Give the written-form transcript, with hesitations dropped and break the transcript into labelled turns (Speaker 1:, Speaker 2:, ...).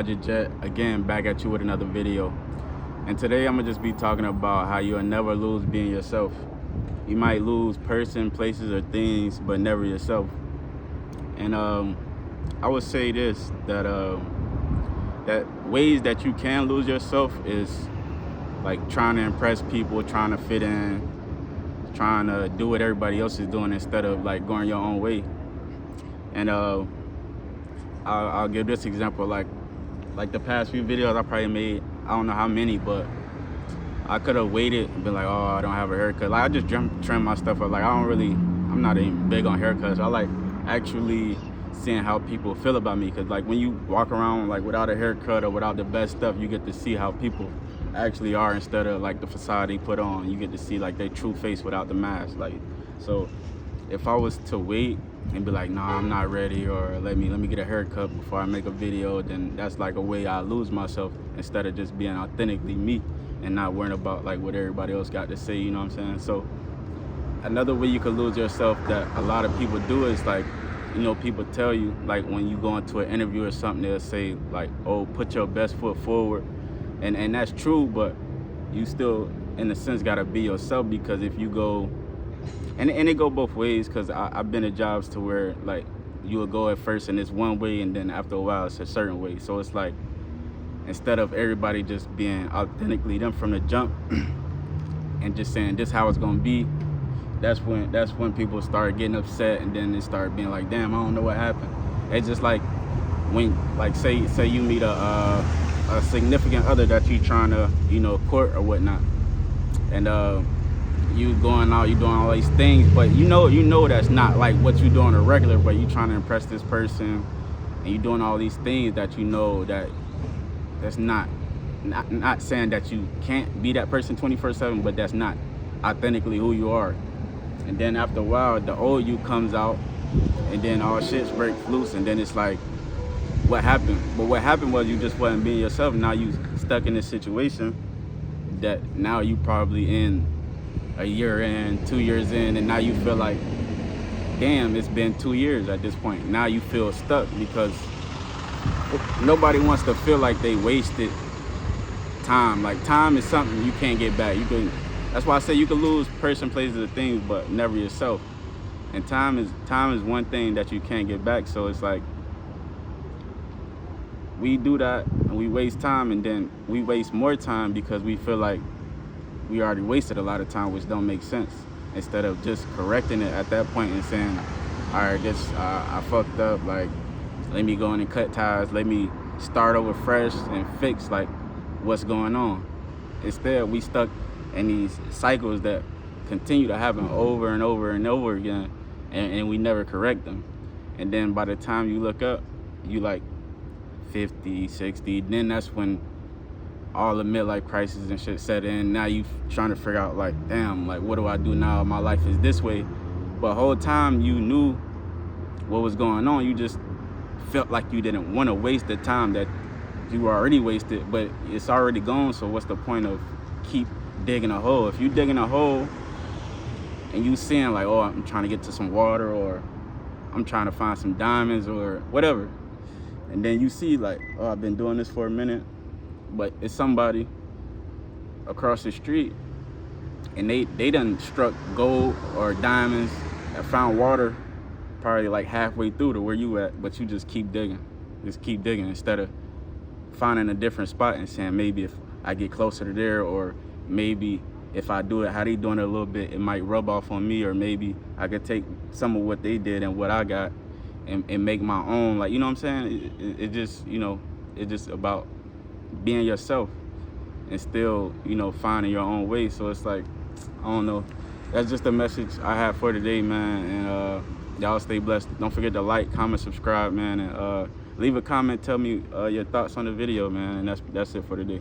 Speaker 1: Jet again, back at you with another video. And today I'm gonna just be talking about how you'll never lose being yourself. You might lose person, places, or things, but never yourself. And I would say this, that ways that you can lose yourself is like trying to impress people, trying to fit in, trying to do what everybody else is doing instead of like going your own way. And I'll give this example, like the past few videos I probably made, I don't know how many, but I could have waited and been like, oh, I don't have a haircut. Like I just trim my stuff up. Like I'm not even big on haircuts. I like actually seeing how people feel about me, because like when you walk around like without a haircut or without the best stuff, you get to see how people actually are instead of like the facade they put on. You get to see like their true face without the mask. Like, so if I was to wait and be like, nah, I'm not ready, or let me get a haircut before I make a video, then that's like a way I lose myself instead of just being authentically me and not worrying about like what everybody else got to say, you know what I'm saying? So another way you could lose yourself that a lot of people do is like, you know, people tell you, like when you go into an interview or something, they'll say like, oh, put your best foot forward. And that's true, but you still, in a sense, gotta be yourself, because if you go, and it go both ways, because I've been at jobs to where like you will go at first and it's one way, and then after a while it's a certain way. So it's like, instead of everybody just being authentically them from the jump and just saying this how it's gonna be, that's when people start getting upset, and then they start being like, damn, I don't know what happened. It's just like when, like, say you meet a significant other that you trying to, you know, court or whatnot, and you going out, you doing all these things, but you know that's not like what you do on a regular, but you trying to impress this person, and you doing all these things that you know that's not saying that you can't be that person 24/7, but that's not authentically who you are. And then after a while, the old you comes out, and then all shit's breaks loose, and then it's like, what happened? But what happened was you just wasn't being yourself. Now you stuck in this situation that now you probably in a year in, 2 years in, and now you feel like, damn, it's been 2 years at this point. Now you feel stuck, because nobody wants to feel like they wasted time. Like, time is something you can't get back. That's why I say you can lose person, places, and things, but never yourself. And time is one thing that you can't get back. So it's like, we do that and we waste time, and then we waste more time because we feel like we already wasted a lot of time, which don't make sense, instead of just correcting it at that point and saying, all right, I fucked up, like, let me go in and cut ties, let me start over fresh and fix like what's going on. Instead, we stuck in these cycles that continue to happen over and over and over again, and we never correct them. And then by the time you look up, you like 50, 60, then that's when all the midlife crisis and shit set in. Now you trying to figure out like, damn, like what do I do now? My life is this way. But the whole time you knew what was going on. You just felt like you didn't want to waste the time that you already wasted, but it's already gone. So what's the point of keep digging a hole? If you digging a hole and you seeing like, oh, I'm trying to get to some water, or I'm trying to find some diamonds or whatever, and then you see like, oh, I've been doing this for a minute, but it's somebody across the street and they done struck gold or diamonds and found water probably like halfway through to where you at, but you just keep digging instead of finding a different spot and saying, maybe if I get closer to there, or maybe if I do it how they doing it a little bit, it might rub off on me, or maybe I could take some of what they did and what I got and make my own. Like, you know what I'm saying? It just, you know, it's just about being yourself and still, you know, finding your own way. So it's like, I don't know. That's just the message I have for today, man. And y'all stay blessed. Don't forget to like, comment, subscribe, man, and leave a comment. Tell me your thoughts on the video, man. And that's it for today.